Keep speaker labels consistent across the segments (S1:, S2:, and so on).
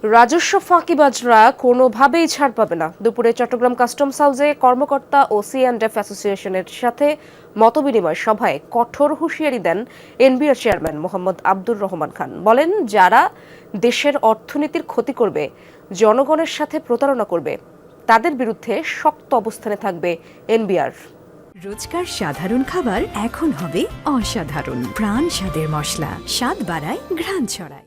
S1: রাজস্ব ফাঁকিবাজরা কোনোভাবেই ছাড় পাবে না। দুপুরে চট্টগ্রাম কাস্টমস হাউসে কর্মকর্তা ও C&F অ্যাসোসিয়েশনের সাথে মতবিনিময় সভায় কঠোর হুঁশিয়ারি দেন এনবিআর চেয়ারম্যান মোহাম্মদ আব্দুর রহমান খান। বলেন, যারা দেশের অর্থনীতির ক্ষতি করবে, জনগণের সাথে প্রতারণা করবে, তাদের বিরুদ্ধে শক্ত অবস্থানে থাকবে এনবিআর।
S2: রোজকার সাধারণ খাবার এখন হবে অসাধারণ। প্রাণ স্বাদের মশলা, স্বাদ বাড়ায়, ঘ্রাণ ছড়ায়।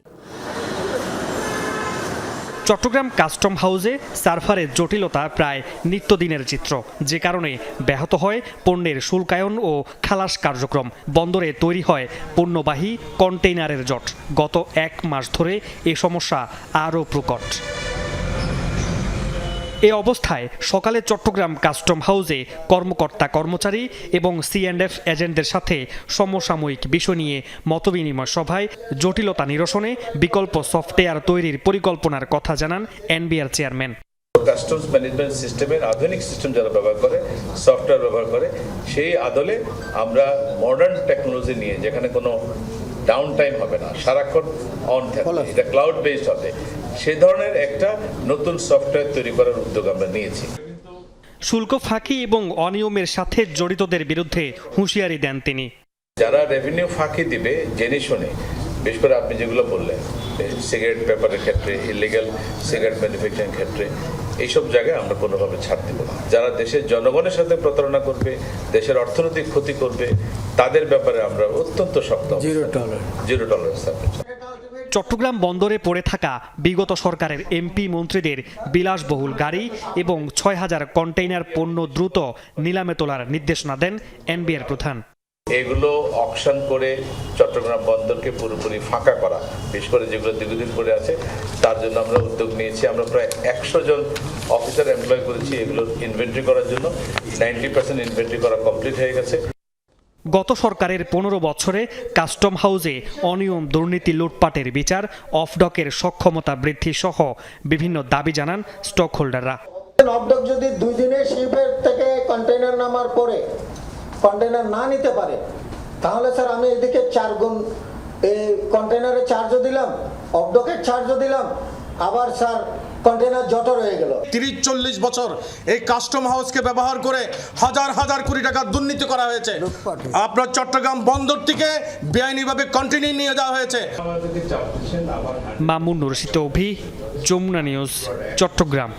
S3: চট্টগ্রাম কাস্টম হাউসে সার্ভারের জটিলতা প্রায় নিত্যদিনের চিত্র, যে কারণে ব্যাহত হয় পণ্যের শুল্কায়ন ও খালাস কার্যক্রম। বন্দরে তৈরি হয় পণ্যবাহী কন্টেইনারের জট। গত 1 মাস ধরে এ সমস্যা আরও প্রকট। এ অবস্থায় সকালে চট্টগ্রাম কাস্টম হাউসে কর্মকর্তা কর্মচারী এবং C&F এজেন্টদের সাথে সমসাময়িক বিষয় নিয়ে মতবিনিময় সভায় জটিলতা নিরসনে বিকল্প সফটওয়্যার তৈরির পরিকল্পনার কথা জানান এনবিআর চেয়ারম্যান।
S4: কাস্টমস ম্যানেজমেন্ট সিস্টেমের আধুনিক সিস্টেম যারা ব্যবহার করে, সফটওয়্যার ব্যবহার করে, সেই আদলে আমরা মডার্ন টেকনোলজি নিয়ে, যেখানে কোনো ডাউন টাইম হবে না, সারাক্ষণ অন থাকবে, এটা ক্লাউড বেসড হবে, সেই ধরনের একটা নতুন সফটওয়্যার তৈরি করার উদ্যোগ আমরা নিয়েছি।
S3: শুল্ক ফাঁকি এবং অনিয়মের সাথে জড়িতদের বিরুদ্ধে হুঁশিয়ারি দেন তিনি।
S4: যারা রেভিনিউ ফাঁকি দিবে জেনে শুনে, বিশেষ করে আপনি যেগুলো বললেন, সিগারেট পেপারের ক্ষেত্রে, ইলিগাল সিগারেট ম্যানুফ্যাকচারিং ক্ষেত্রে, এইসব জায়গায় আমরা কোনোভাবে ছাড় দেব না। যারা দেশের জনগণের সাথে প্রতারণা করবে, দেশের অর্থনৈতিক ক্ষতি করবে, তাদের ব্যাপারে আমরা অত্যন্ত শক্ত, জিরো টলারেন্স থাকবে।
S3: চট্টগ্রাম বন্দরে পড়ে থাকা বিগত সরকারের এমপি মন্ত্রীদের বিলাসবহুল গাড়ি এবং 6000 কন্টেইনার পণ্য দ্রুত নিলামে তোলার নির্দেশনা দেন এনবিআর প্রধান।
S4: এগুলো অকশন করে চট্টগ্রাম বন্দরকে পুরোপুরি ফাঁকা করা, বিশেষ করে যেগুলো দীর্ঘদিন পরে আছে, তার জন্য আমরা উদ্যোগ নিয়েছি। আমরা প্রায় 100 জন অফিসার এমপ্লয় করেছি এগুলোর ইনভেন্টরি করার জন্য। 90% ইনভেন্টরি করা কমপ্লিট হয়ে গেছে।
S3: গত সরকারের 15 বছরে কাস্টম হাউসে অনিয়ম, দুর্নীতি, লুটপাটের বিচার, অফডকের সক্ষমতা বৃদ্ধি সহ বিভিন্ন দাবি জানান স্টক হোল্ডাররা।
S5: অফডক যদি 2 দিনে শিপের থেকে কন্টেইনার নামার পরে কন্টেইনার না নিতে পারে, তাহলে স্যার আমি এদিকে 4 গুণ এই কন্টেইনারের চার্জও দিলাম, অফডকের চার্জও দিলাম, আবার স্যার কন্টেইনার জটর হয়ে গেল।
S6: 30-40 বছর এই কাস্টম হাউসকে ব্যবহার করে হাজার হাজার কোটি টাকা দুর্নীতি করা হয়েছে। আপনার চট্টগ্রাম বন্দর থেকে বেআইনিভাবে কন্টেইনার নিয়ে যাওয়া হয়েছে।
S3: মামুন রশিদ, যমুনা নিউজ, চট্টগ্রাম।